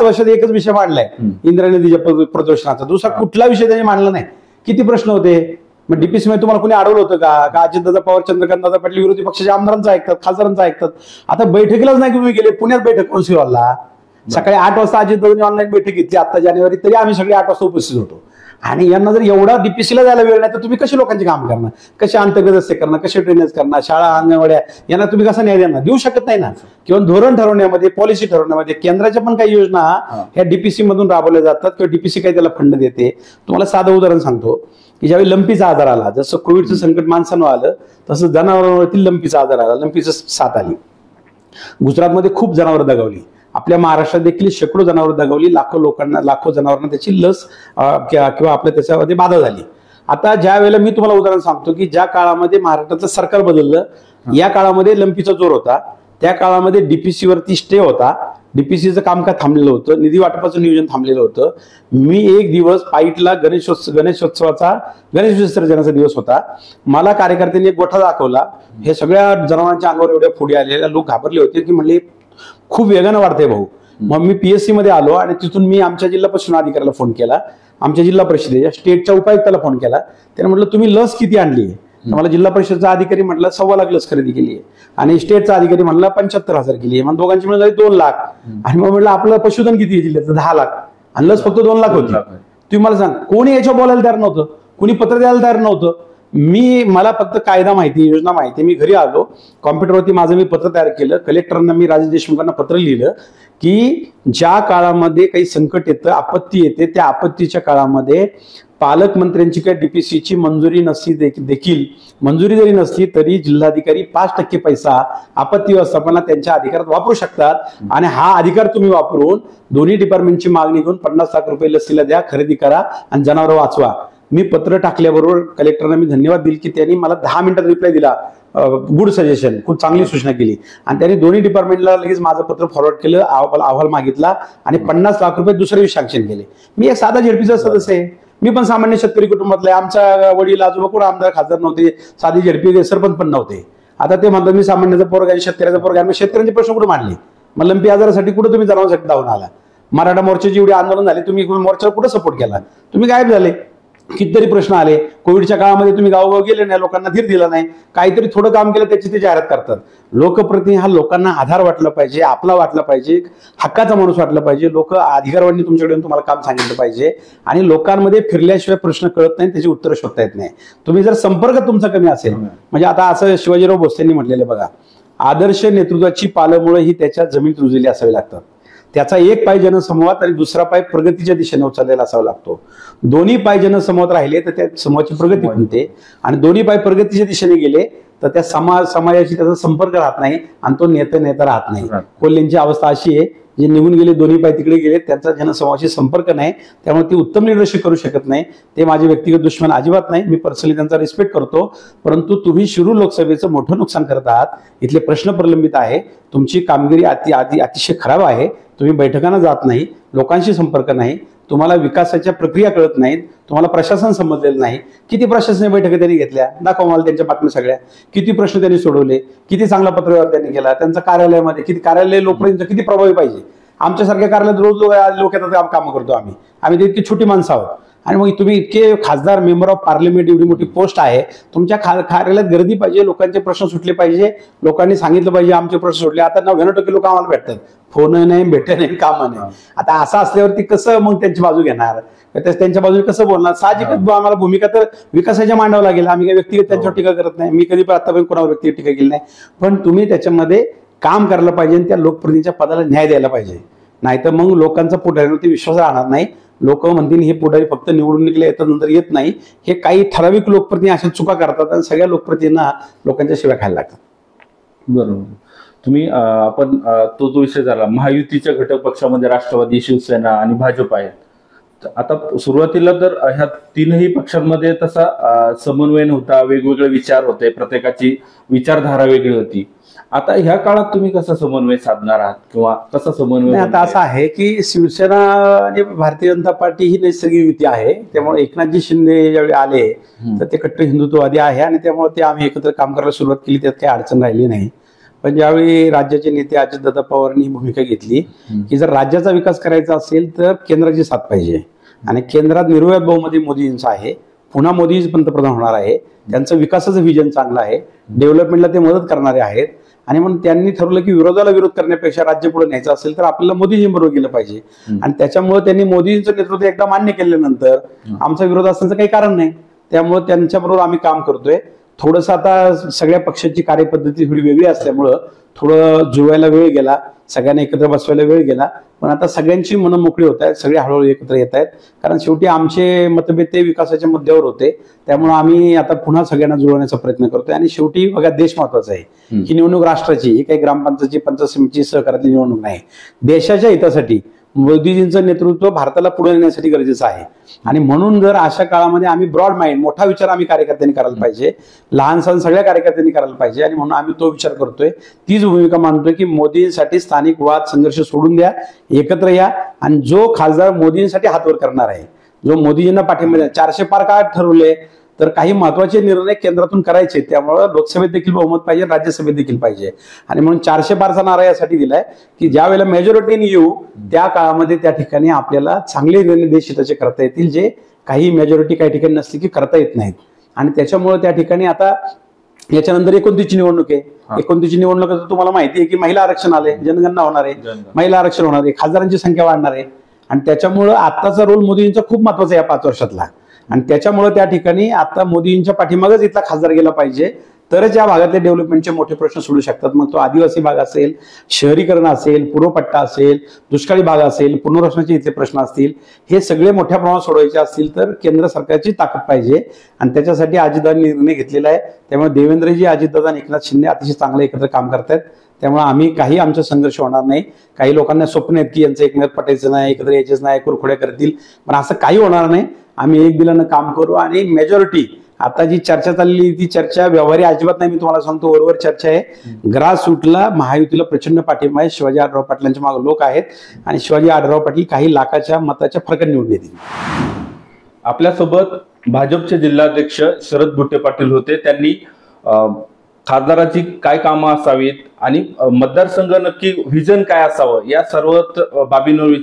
वर्षात एकच विषय मांडलाय, इंदिरा नदीच्या प्रदूषणाचा. दुसरा कुठला विषय त्यांनी मांडला नाही. किती प्रश्न होते. मग डीपीसी मध्ये तुम्हाला कोणी अडवलं होतं का? अजितदादा पवार, चंद्रकांतदादा पाटील विरोधी पक्षाच्या आमदारांचं ऐकतात, खासदारांचं ऐकतात. आता बैठकीलाच नाही तुम्ही गेले. पुण्यात बैठक कौन्सिल हॉलला सकाळी 8 वाजता अजितदादांनी ऑनलाईन बैठक घेतली आता जानेवारी, तरी आम्ही सगळे 8 वाजता उपस्थित होतो. आणि यांना जर एवढा डीपीसीला जायला वेळ नाही तर तुम्ही कशी लोकांची काम करणार, कसे अंतर्गत रस्ते करणार, कसे ड्रेनेज करणार, शाळा, अंगणवाड्या यांना तुम्ही कसा न्याय देणार? देऊ शकत नाही ना. किंवा धोरण ठरवण्यामध्ये, पॉलिसी ठरवण्यामध्ये केंद्राच्या पण काही योजना ह्या डीपीसी मधून राबवल्या जातात किंवा डीपीसी काही त्याला फंड देते. तुम्हाला साधं उदाहरण सांगतो की ज्यावेळी लंपीचा आजार आला, जसं कोविडचं संकट माणसांवर आलं तसं जनावरांवरती लंपीचा आजार आला, लंपीची साथ आली. गुजरातमध्ये खूप जनावरं दगावली. आपल्या महाराष्ट्रात देखील शेकडो जनावर दगावली. लाखो जनावरांना त्याची लस किंवा आपल्या त्याच्यामध्ये बाधा झाली. आता ज्या वेळेला मी तुम्हाला उदाहरण सांगतो की ज्या काळामध्ये महाराष्ट्राचं सरकार बदललं, या काळामध्ये लंपीचा जोर होता. त्या काळामध्ये डीपीसी वरती स्टे होता. डीपीसीचं काम काय थांबलेलं होतं, निधी वाटपाचं नियोजन थांबलेलं होतं. मी एक दिवस पाईटला गणेश विसर्जनाचा दिवस होता. मला कार्यकर्त्यांनी एक गोठा दाखवला. हे सगळ्या जनावरांच्या अंगावर एवढ्या फुडी आलेल्या, लोक घाबरले होते की म्हणले खूप वेगानं वाढतंय भाऊ. मग मी पीएससी मध्ये आलो आणि तिथून मी आमच्या जिल्हा पशुधन अधिकाऱ्याला फोन केला, आमच्या जिल्हा परिषदेच्या स्टेटच्या उपायुक्ताला फोन केला. त्याने म्हटलं तुम्ही लस किती आणली? मला जिल्हा परिषदचा अधिकारी म्हटलं 1.25 लाख लस खरेदी केली आहे आणि स्टेटचा अधिकारी म्हणला 75,000 केली आहे. मग दोघांची मिळून झाली 2 लाख. आणि मग म्हटलं आपलं पशुधन किती आहे जिल्ह्याचं? 10 लाख आणि लस फक्त 2 लाख होती. तुम्ही मला सांग, कोणी याच्यावर बोलायला तयार नव्हतं, कोणी पत्र द्यायला तयार नव्हतं. मला फक्त कायदा माहिती, योजना माहिती. मी घरी आलो, कॉम्प्युटरवरती माझं मी पत्र तयार केलं. कलेक्टरांना मी, राजेश देशमुखांना पत्र लिहिलं की ज्या काळामध्ये काही संकट येतं, आपत्ती येते, त्या आपत्तीच्या काळामध्ये पालकमंत्र्यांची काही डीपीसीची मंजुरी जरी नसली तरी जिल्हाधिकारी 5% पैसा आपत्ती व्यवस्थापनात त्यांच्या अधिकारात वापरू शकतात. आणि हा अधिकार तुम्ही वापरून दोन्ही डिपार्टमेंटची मागणी घेऊन 50 लाख रुपये लसीला द्या, खरेदी करा आणि जनावरं वाचवा. मी पत्र टाकल्याबरोबर कलेक्टरना मी धन्यवाद दिले की त्यांनी मला 10 मिनिटात रिप्लाय दिला, गुड सजेशन, खूप चांगली सूचना केली. आणि त्यांनी दोन्ही डिपार्टमेंटला लगेच माझं पत्र फॉरवर्ड केलं, अहवाल मागितला आणि 50 लाख रुपये दुसरे सँक्शन केले. मी एक साधा झेडपीचा सदस्य आहे, मी पण सामान्य शेतकरी कुटुंबातले, आमच्या वडील आजोबा कोण आमदार खासदार नव्हते, साधी झेडपी सरपंच पण नव्हते. आता ते म्हणतात मी सामान्याचा पोरगा आहे, शेतकऱ्याचा पोरगा आहे. शेतकऱ्यांचे प्रश्न कुठे मांडले? मग लंपी आजारासाठी कुठे तुम्ही जनावरांसाठी धावून आला? मराठा मोर्चाची एवढी आंदोलन झाले, तुम्ही मोर्चाला कुठे सपोर्ट केला? तुम्ही गायब झाले. कितीतरी प्रश्न आले. कोविडच्या काळामध्ये तुम्ही गावोगाव गेले नाही, लोकांना धीर दिला नाही, काहीतरी थोडं काम केलं त्याची ते जाहिरात करतात. लोकप्रतिनिधी हा लोकांना आधार वाटला पाहिजे, आपला वाटला पाहिजे, हक्काचा माणूस वाटला पाहिजे. लोक अधिकारवाणी तुमच्याकडे तुम्हाला काम सांगितलं पाहिजे आणि लोकांमध्ये फिरल्याशिवाय प्रश्न कळत नाही, त्याची उत्तरं शोधता येत नाही. तुम्ही जर संपर्क तुमचा कमी असेल, म्हणजे आता असं शिवाजीराव भोसलेंनी म्हटलेलं बघा, आदर्श नेतृत्वाची पालमुळे ही त्याच्या जमीन रुजलेली असावी लागतात. त्याचा एक पाय जनसमूहात आणि दुसरा पाय प्रगतीच्या दिशेने उचललेला असावा लागतो. दोन्ही पाय जनसमूहात राहिले तर त्या समूहाची प्रगती होते आणि दोन्ही पाय प्रगतीच्या दिशेने गेले तर त्या समाजाशी त्याचा संपर्क राहत नाही आणि तो नेता राहत नाही. कोल्हेंची अवस्था अशी आहे, जे निघून गेले दोन्ही पाय तिकडे गेले, त्यांचा जनसमूहाशी संपर्क नाही, त्यामुळे ती उत्तम लिडरशिप करू शकत नाही. ते माझे व्यक्तिगत दुश्मन अजिबात नाही, मी पर्सनली त्यांचा रिस्पेक्ट करतो. परंतु तुम्ही शिरूर लोकसभेचं मोठं नुकसान करत आहात. इथले प्रश्न प्रलंबित आहे, तुमची कामगिरी अतिशय खराब आहे. तुम्ही बैठकांना जात नाही, लोकांशी संपर्क नाही, तुम्हाला विकासाच्या प्रक्रिया कळत नाहीत, तुम्हाला प्रशासन समजलेलं नाही. किती प्रशासकीय बैठका त्यांनी घेतल्या, दाखवा मला त्यांच्या बातम्या सगळ्या. किती प्रश्न त्यांनी सोडवले, किती चांगला पत्रव्यवहार त्यांनी केला, त्यांच्या कार्यालयामध्ये किती, कार्यालय लोकप्रतिनिधी किती प्रभावी पाहिजे. आमच्यासारख्या कार्यालयात रोज लोक येतात, कामं करतो आम्ही ते इतकी छोटी माणसं आहोत. आणि मग तुम्ही इतके खासदार, मेंबर ऑफ पार्लमेंट, एवढी मोठी पोस्ट आहे, तुमच्या कार्यालयात गर्दी पाहिजे, लोकांचे प्रश्न सुटले पाहिजे, लोकांनी सांगितलं पाहिजे आमचे प्रश्न सुटले. आता 99% लोक आम्हाला भेटतात, फोन नाही, भेट नाही, काम नाही. आता असं असल्यावरती कसं मग त्यांची बाजू घेणार, त्यांच्या बाजूने कसं बोलणार? साहजिकच आम्हाला भूमिका तर विकासाच्या मांडावं लागेल. आम्ही काही व्यक्तिगत त्यांच्यावर टीका करत नाही, मी कधी पण आतापर्यंत कोणावर व्यक्तिगत टीका केली नाही. पण तुम्ही त्याच्यामध्ये काम करायला पाहिजे आणि त्या लोकप्रतिनिधीच्या पदाला न्याय द्यायला पाहिजे. नाहीतर मग लोकांचा पुढाऱ्यांवरती विश्वास राहणार नाही. लोक म्हणतील हे पुढारी फक्त निवडून निघले येतात नंतर येत नाही. हे काही ठराविक लोकप्रतिनिधी अशा चुका करतात आणि सगळ्या लोकप्रतिनिधींना लोकांच्या शिव्या खायला लागतात. बरोबर. तुम्ही आपण तो विषय झाला. महायुतीच्या घटक पक्षामध्ये राष्ट्रवादी, शिवसेना आणि भाजप आहेत. आता सुरुवातीला तर ह्या तीनही पक्षांमध्ये तसा समन्वय नव्हता, वेगवेगळे विचार होते, प्रत्येकाची विचारधारा वेगळी होती. आता ह्या काळात तुम्ही कसा समन्वय साधणार आहात किंवा कसा समन्वय? आता असं आहे की शिवसेना आणि भारतीय जनता पार्टी ही नैसर्गिक युती आहे. त्यामुळे एकनाथजी शिंदे ज्यावेळी आले तर ते कट्टर हिंदुत्ववादी आहे आणि त्यामुळे ते आम्ही एकत्र काम करायला सुरुवात केली, त्यात काही अडचण राहिली नाही. पण ज्यावेळी राज्याचे नेते अजितदादा पवारांनी ही भूमिका घेतली की जर राज्याचा विकास करायचा असेल तर केंद्राची साथ पाहिजे आणि केंद्रात निर्विवाद बहुमत मोदींचं आहे, पुन्हा मोदीच पंतप्रधान होणार आहे, त्यांचं विकासाचं व्हिजन चांगलं आहे, डेव्हलपमेंटला ते मदत करणारे आहेत. आणि म्हणून त्यांनी ठरवलं की विरोधाला विरोध करण्यापेक्षा राज्य पुढे न्यायचं असेल तर आपल्याला मोदीजींबरोबर गेलं पाहिजे. आणि त्याच्यामुळे त्यांनी मोदींचं नेतृत्व एकदा मान्य केल्यानंतर आमचा विरोध असण्याचं काही कारण नाही. त्यामुळे त्यांच्याबरोबर आम्ही काम करतोय. थोडंसं आता सगळ्या पक्षाची कार्यपद्धती थोडी वेगळी असल्यामुळं थोडं जुळवायला वेळ गेला, सगळ्यांना एकत्र बसवायला वेळ गेला. पण आता सगळ्यांची मनं मोकळी होत आहेत, सगळे हळूहळू एकत्र येत आहेत. कारण शेवटी आमचे मतभेद ते विकासाच्या मुद्द्यावर होते. त्यामुळे आम्ही आता पुन्हा सगळ्यांना जुळवण्याचा प्रयत्न करतोय. आणि शेवटी बघा, देश महत्वाचा आहे. ही निवडणूक राष्ट्राची, ही काही ग्रामपंचायतची, पंचायत समितीची, सहकारातली निवडणूक नाही. देशाच्या हितासाठी मोदीजींचं नेतृत्व भारताला पुढे नेण्यासाठी गरजेचं आहे. आणि म्हणून जर अशा काळामध्ये आम्ही ब्रॉड माइंड, मोठा विचार आम्ही कार्यकर्त्यांनी करायला पाहिजे, लहान सहान सगळ्या कार्यकर्त्यांनी करायला पाहिजे. आणि म्हणून आम्ही तो विचार करतोय, तीच भूमिका मांडतोय की मोदींसाठी स्थानिक वाद संघर्ष सोडून द्या, एकत्र या. आणि जो खासदार मोदींसाठी हातवर करणार आहे, जो मोदीजींना पाठिंबा द्या, 400 पार काय ठरवले तर काही महत्वाचे निर्णय केंद्रातून करायचे. त्यामुळे लोकसभेत देखील बहुमत पाहिजे, राज्यसभेत देखील पाहिजे. आणि म्हणून 400 पारचा नारा यासाठी दिलाय की ज्या वेळेला मेजॉरिटीने येऊ त्या काळामध्ये त्या ठिकाणी आपल्याला चांगले निर्णय देशहिताचे करता येतील, जे काही मेजॉरिटी काही ठिकाणी नसली की करता येत नाहीत. आणि त्याच्यामुळे त्या ठिकाणी आता याच्यानंतर 29ची निवडणूक आहे. 29ची निवडणूक तुम्हाला माहिती आहे की महिला आरक्षण आले, जनगणना होणार आहे, महिला आरक्षण होणार आहे, खासदारांची संख्या वाढणार आहे. आणि त्याच्यामुळं आत्ताचा रोल मोदींचा खूप महत्वाचा आहे या 5 वर्षातला. आणि त्याच्यामुळे त्या ठिकाणी आता मोदींच्या पाठीमागच इथला खासदार गेला पाहिजे, तरच या भागातले डेव्हलपमेंटचे मोठे प्रश्न सोडू शकतात. मग तो आदिवासी भाग असेल, शहरीकरण असेल, पूर्वपट्टा असेल, दुष्काळी भाग असेल, पुनर्वसनाचे इथले प्रश्न असतील, हे सगळे मोठ्या प्रमाणात सोडवायचे असतील तर केंद्र सरकारची ताकद पाहिजे. आणि त्याच्यासाठी अजितदादांनी निर्णय घेतलेला आहे. त्यामुळे देवेंद्रजी, अजितदादा आणि एकनाथ शिंदे अतिशय चांगलं एकत्र काम करतात. त्यामुळे आम्ही काही आमचा संघर्ष होणार नाही. काही लोकांना स्वप्न आहेत की यांचं एकमेकात पटायचं नाही, एकत्र यायचेच नाही, कुरखोड्या करतील, पण असं काही होणार नाही. आम्ही एक दिलानं काम करू आणि मेजॉरिटी आता जी चर्चा चालली ती चर्चा व्यवहारी अजिबात नाही. मी तुम्हाला सांगतो वरवर चर्चा आहे. ग्रास रूटला महायुतीला प्रचंड पाठिंबा आहे. शिवाजी आढळराव पाटलांच्या मागे लोक आहेत आणि शिवाजी आढळराव पाटील काही लाखाच्या मताच्या फरकाने निवडून येतील. आपल्यासोबत भाजपचे जिल्हाध्यक्ष शरद बुट्टे पाटील होते. त्यांनी खासदाराची काय कामं असावीत आणि मतदारसंघ नक्की व्हिजन काय असावं या सर्व बाबींवर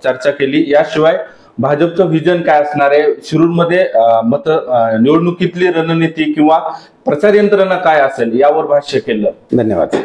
चर्चा केली. याशिवाय भाजपचं व्हिजन काय असणार आहे, शिरूरमध्ये निवडणुकीतली रणनीती किंवा प्रचार यंत्रणा काय असेल यावर भाष्य केलं. धन्यवाद.